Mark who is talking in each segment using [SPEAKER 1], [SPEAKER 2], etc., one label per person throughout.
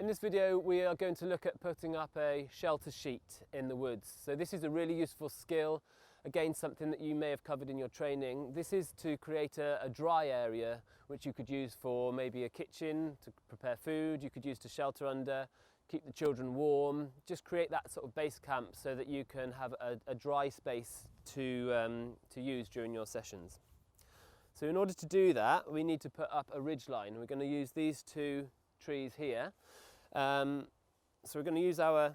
[SPEAKER 1] In this video we are going to look at putting up a shelter sheet in the woods. So this is a really useful skill, again something that you may have covered in your training. This is to create a dry area which you could use for maybe a kitchen, to prepare food, you could use to shelter under, keep the children warm, just create that sort of base camp so that you can have a dry space to use during your sessions. So in order to do that we need to put up a ridgeline. We're going to use these two trees here. So we're going to use our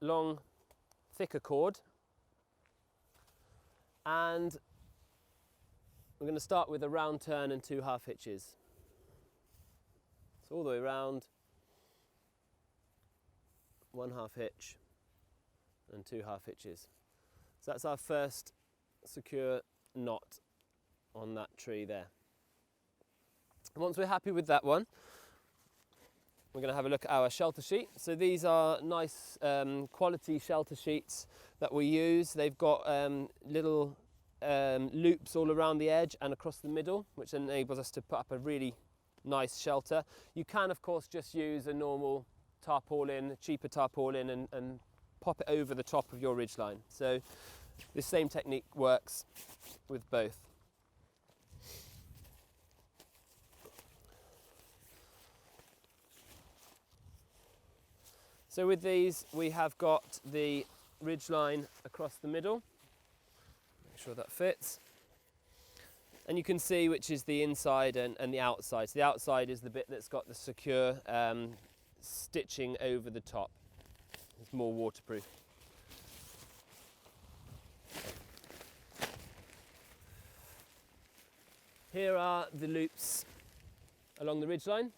[SPEAKER 1] long thicker cord, and we're going to start with a round turn and 2 half hitches. So all the way around, 1 half hitch and 2 half hitches. So that's our first secure knot on that tree there. And once we're happy with that one, we're going to have a look at our shelter sheet. So these are nice quality shelter sheets that we use. They've got little loops all around the edge and across the middle, which enables us to put up a really nice shelter. You can of course just use a normal tarpaulin, a cheaper tarpaulin, and pop it over the top of your ridgeline. So this same technique works with both. So with these we have got the ridgeline across the middle. Make sure that fits. And you can see which is the inside and the outside. So the outside is the bit that's got the secure stitching over the top. It's more waterproof. Here are the loops along the ridgeline.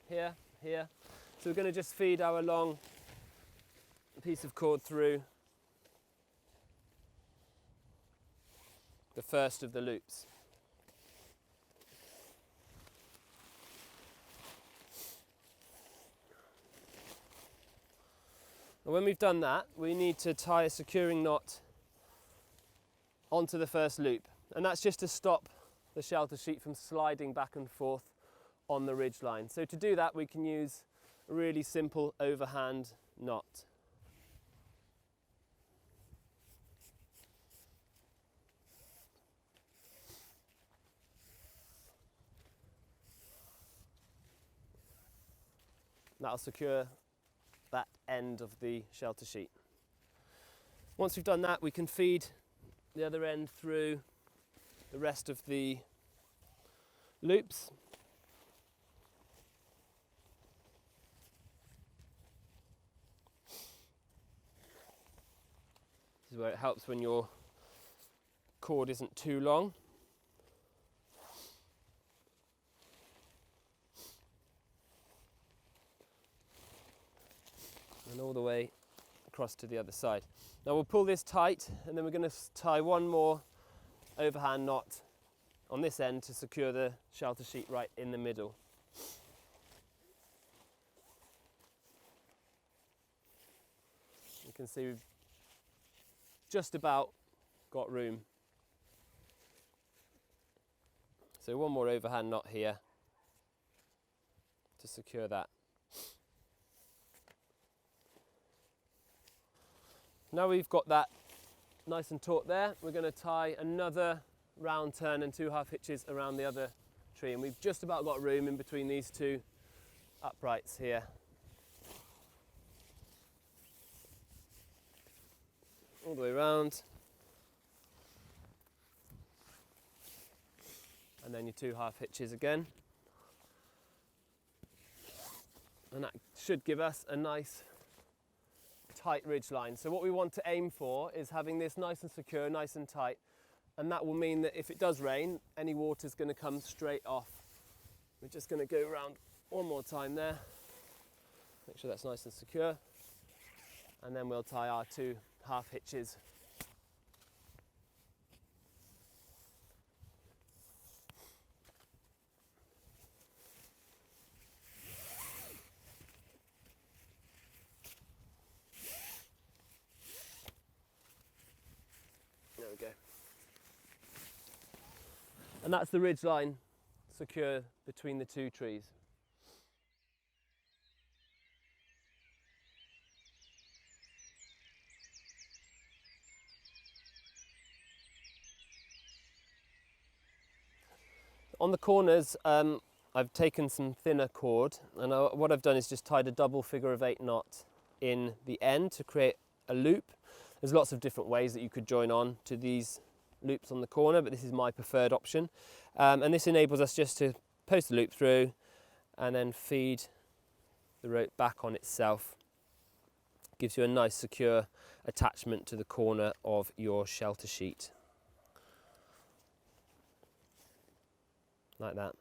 [SPEAKER 1] Here, here. So we're going to just feed our long piece of cord through the first of the loops. And when we've done that, we need to tie a securing knot onto the first loop, and that's just to stop the shelter sheet from sliding back and forth on the ridgeline. So to do that we can use a really simple overhand knot. That'll secure that end of the shelter sheet. Once we've done that, we can feed the other end through the rest of the loops. This is where it helps when your cord isn't too long. And all the way across to the other side. Now we'll pull this tight, and then we're going to tie one more overhand knot on this end to secure the shelter sheet right in the middle. You can see we've just about got room. So one more overhand knot here to secure that. Now we've got that nice and taut there, we're going to tie another round turn and 2 half hitches around the other tree, and we've just about got room in between these two uprights here. All the way around, and then your 2 half hitches again, and that should give us a nice tight ridge line. So what we want to aim for is having this nice and secure, nice and tight, and that will mean that if it does rain, any water is going to come straight off. We're just going to go around one more time there, make sure that's nice and secure, and then we'll tie our 2 half hitches. There we go. And that's the ridge line secure between the two trees. On the corners, I've taken some thinner cord, and what I've done is just tied a double figure of 8 knot in the end to create a loop. There's lots of different ways that you could join on to these loops on the corner, but this is my preferred option. And this enables us just to post the loop through and then feed the rope back on itself. Gives you a nice secure attachment to the corner of your shelter sheet. Like that.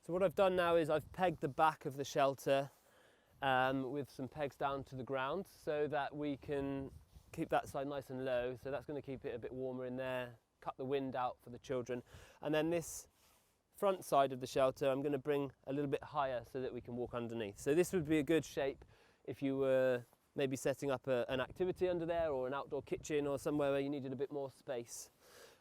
[SPEAKER 1] So what I've done now is I've pegged the back of the shelter with some pegs down to the ground so that we can keep that side nice and low. So that's going to keep it a bit warmer in there, cut the wind out for the children. And then this front side of the shelter I'm going to bring a little bit higher so that we can walk underneath. So this would be a good shape if you were maybe setting up an activity under there, or an outdoor kitchen, or somewhere where you needed a bit more space.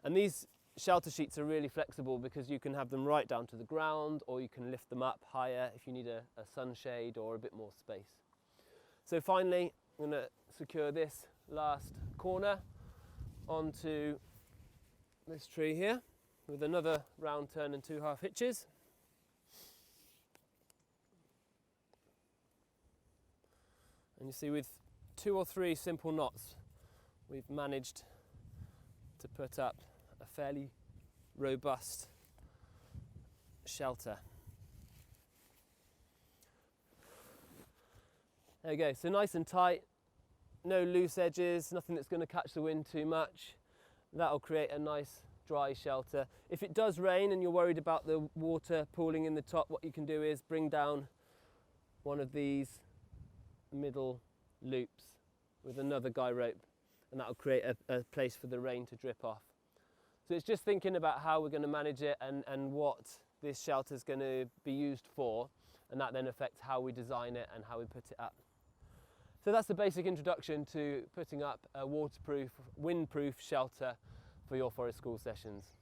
[SPEAKER 1] And these shelter sheets are really flexible because you can have them right down to the ground, or you can lift them up higher if you need a sunshade or a bit more space. So finally, I'm going to secure this last corner onto this tree here with another round turn and 2 half hitches. And you see, with 2 or 3 simple knots, we've managed to put up a fairly robust shelter. There you go, so nice and tight, no loose edges, nothing that's going to catch the wind too much. That'll create a nice dry shelter. If it does rain and you're worried about the water pooling in the top, what you can do is bring down one of these middle loops with another guy rope, and that'll create a place for the rain to drip off. So it's just thinking about how we're going to manage it and what this shelter is going to be used for, and that then affects how we design it and how we put it up. So that's the basic introduction to putting up a waterproof, windproof shelter for your forest school sessions.